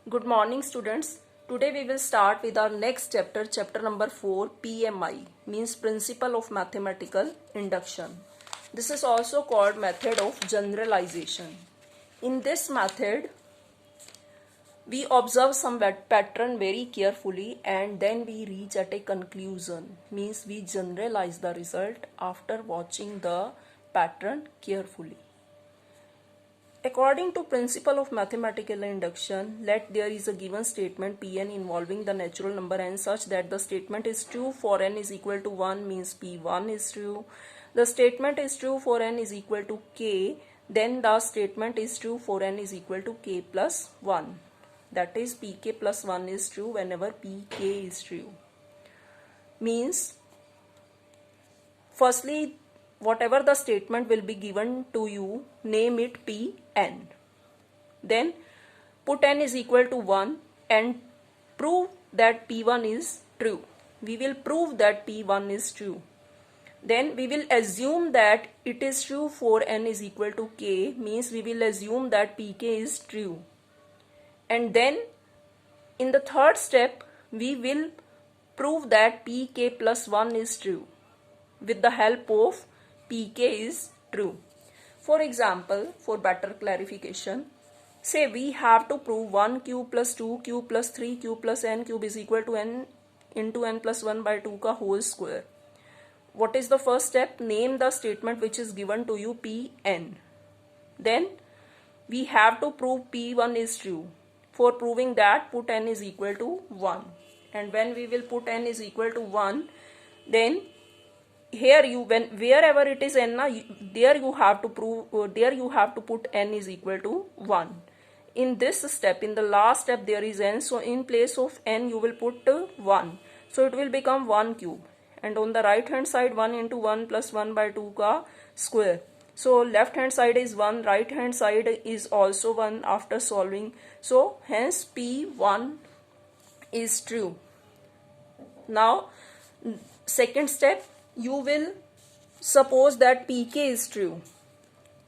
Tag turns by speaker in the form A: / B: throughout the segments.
A: Good morning, students. Today we will start with our next chapter, chapter number 4, PMI, means Principle of Mathematical Induction. This is also called method of generalization. In this method, we observe some pattern very carefully and then we reach at a conclusion, means we generalize the result after watching the pattern carefully. According to principle of mathematical induction, let there is a given statement Pn involving the natural number n such that the statement is true for n is equal to 1 means P1 is true. The statement is true for n is equal to k, then the statement is true for n is equal to k plus 1. That is pk plus 1 is true whenever pk is true. Means, firstly, whatever the statement will be given to you, name it Pn. Then put n is equal to 1 and prove that P1 is true. We will prove that P1 is true. Then we will assume that it is true for n is equal to k, means we will assume that pk is true. And then in the third step, we will prove that pk plus 1 is true with the help of pk is true. For example, for better clarification, say we have to prove 1 cube plus 2 cube plus 3 cube plus n cube is equal to n into n plus 1 by 2 ka whole square. What is the first step? Name the statement which is given to you Pn. Then we have to prove P1 is true. For proving that, put n is equal to 1. And when we will put n is equal to 1, then here wherever it is n, there you have to put n is equal to 1. In this step, in the last step, there is n, so in place of n you will put 1, so it will become 1 cube, and on the right hand side 1 into 1 plus 1 by 2 ka square. So left hand side is 1, right hand side is also 1 after solving, so hence P1 is true. Now second step, you will suppose that pk is true.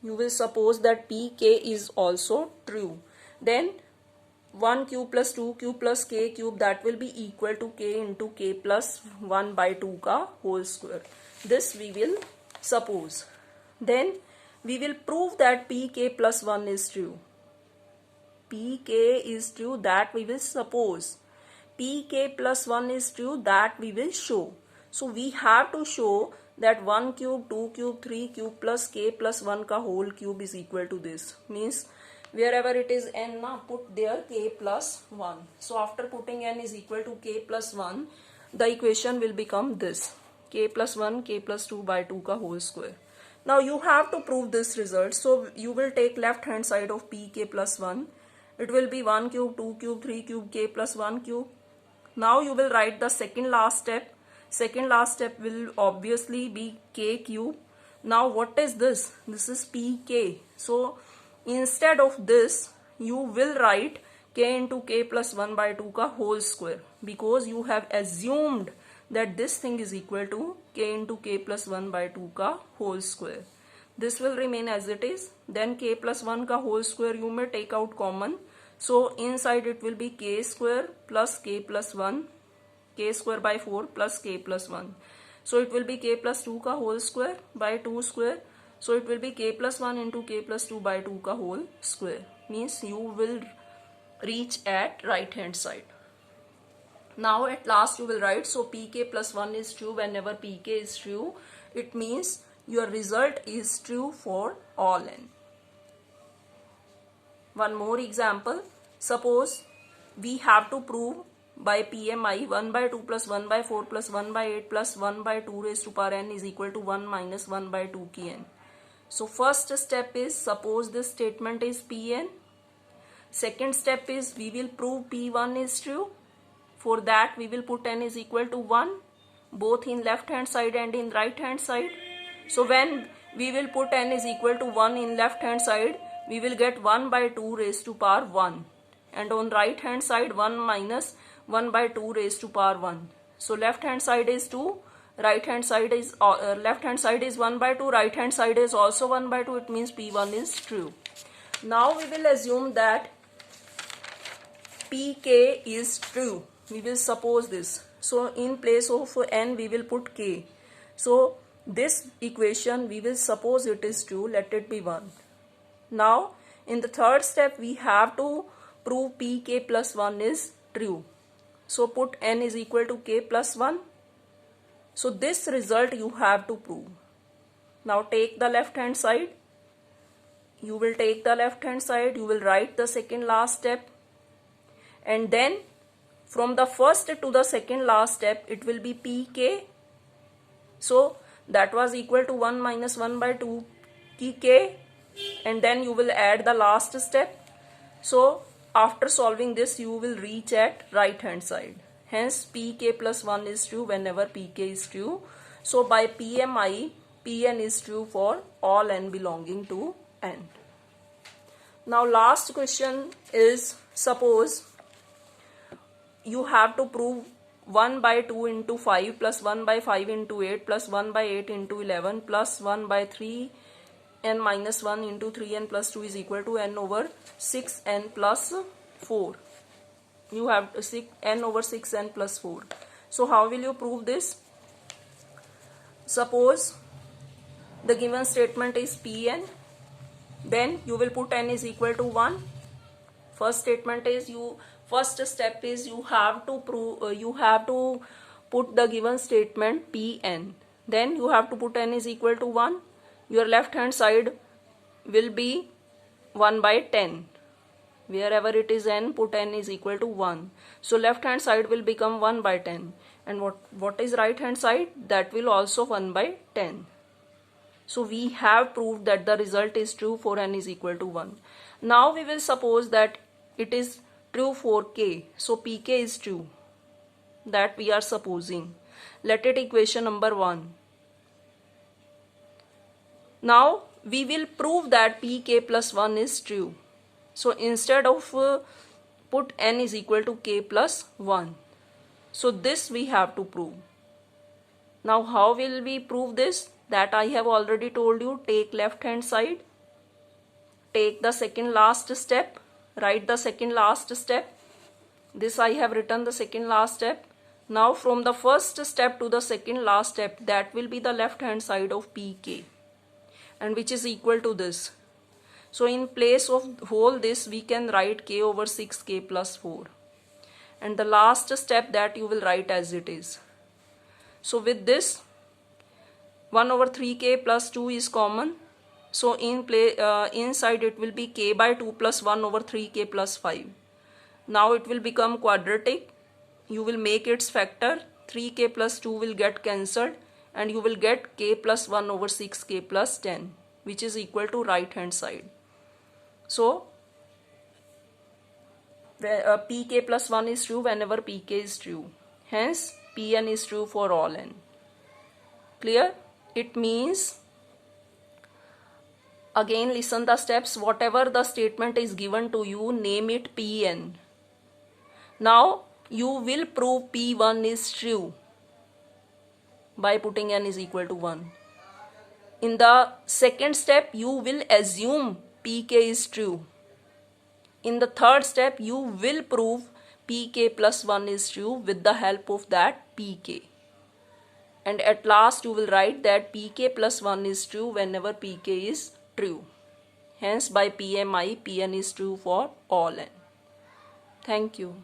A: You will suppose that pk is also true. Then 1 cube plus 2 cube plus k cube, that will be equal to k into k plus 1 by 2 ka whole square. This we will suppose. Then we will prove that pk plus 1 is true. Pk is true, that we will suppose. Pk plus 1 is true, that we will show. So we have to show that 1 cube, 2 cube, 3 cube plus k plus 1 ka whole cube is equal to this. Means wherever it is n, put there k plus 1. So after putting n is equal to k plus 1, the equation will become this. K plus 1, k plus 2 by 2 ka whole square. Now you have to prove this result. So you will take left hand side of pk plus 1. It will be 1 cube, 2 cube, 3 cube, k plus 1 cube. Now you will write the second last step. Second last step will obviously be k cube. Now what is this? This is pk. So instead of this, you will write k into k plus 1 by 2 ka whole square, because you have assumed that this thing is equal to k into k plus 1 by 2 ka whole square. This will remain as it is. Then k plus 1 ka whole square you may take out common. So inside it will be k square plus k plus 1, k square by 4 plus k plus 1. So it will be k plus 2 ka whole square by 2 square. So it will be k plus 1 into k plus 2 by 2 ka whole square. Means you will reach at right hand side. Now at last you will write, so pk plus 1 is true whenever pk is true. It means your result is true for all n. One more example. Suppose we have to prove by PMI 1 by 2 plus 1 by 4 plus 1 by 8 plus 1 by 2 raised to power n is equal to 1 minus 1 by 2 kn. So first step is, suppose this statement is Pn. Second step is, we will prove P1 is true. For that we will put n is equal to 1, both in left hand side and in right hand side. So when we will put n is equal to 1 in left hand side, we will get 1 by 2 raised to power 1. And on right hand side 1 minus 1 by 2 raised to power 1. So left hand side is 2, right hand side is left hand side is 1 by 2, right hand side is also 1 by 2. It means P1 is true. Now we will assume that pk is true. We will suppose this. So in place of n we will put k. So this equation we will suppose it is true. Let it be 1. Now in the third step we have to prove pk plus 1 is true. So put n is equal to k plus 1. So this result you have to prove. Now take the left hand side. You will take the left hand side. You will write the second last step. And then from the first to the second last step it will be pk. So that was equal to 1 minus 1 by 2 k. And then you will add the last step. So after solving this you will reach at right hand side. Hence pk plus 1 is true whenever pk is true. So by PMI, Pn is true for all n belonging to n. Now last question is, suppose you have to prove 1 by 2 into 5 plus 1 by 5 into 8 plus 1 by 8 into 11 plus 1 by 3 n minus 1 into 3n plus 2 is equal to n over 6n plus 4. You have n over 6n plus 4. So how will you prove this? Suppose the given statement is Pn, then you will put n is equal to 1. First step is you have to put the given statement Pn. Then you have to put n is equal to 1. Your left hand side will be 1 by 10. Wherever it is n, put n is equal to 1. So left hand side will become 1 by 10. And what is right hand side? That will also 1 by 10. So we have proved that the result is true for n is equal to 1. Now we will suppose that it is true for k. So pk is true. That we are supposing. Let it equation number 1. Now we will prove that pk plus 1 is true. So instead of put n is equal to k plus 1. So this we have to prove. Now how will we prove this? That I have already told you. Take left hand side. Take the second last step. Write the second last step. This I have written the second last step. Now from the first step to the second last step, that will be the left hand side of pk. And which is equal to this. So in place of whole this we can write k over 6k plus 4. And the last step that you will write as it is. So with this 1 over 3k plus 2 is common. So inside it will be k by 2 plus 1 over 3k plus 5. Now it will become quadratic. You will make its factor. 3k plus 2 will get cancelled. And you will get k plus 1 over 6k plus 10. Which is equal to right hand side. So pk plus 1 is true whenever pk is true. Hence Pn is true for all n. Clear? It means, again listen the steps. Whatever the statement is given to you, name it Pn. Now you will prove P1 is true by putting n is equal to 1. In the second step you will assume pk is true. In the third step you will prove pk plus 1 is true with the help of that pk. And at last you will write that pk plus 1 is true whenever pk is true. Hence by PMI, Pn is true for all n. Thank you.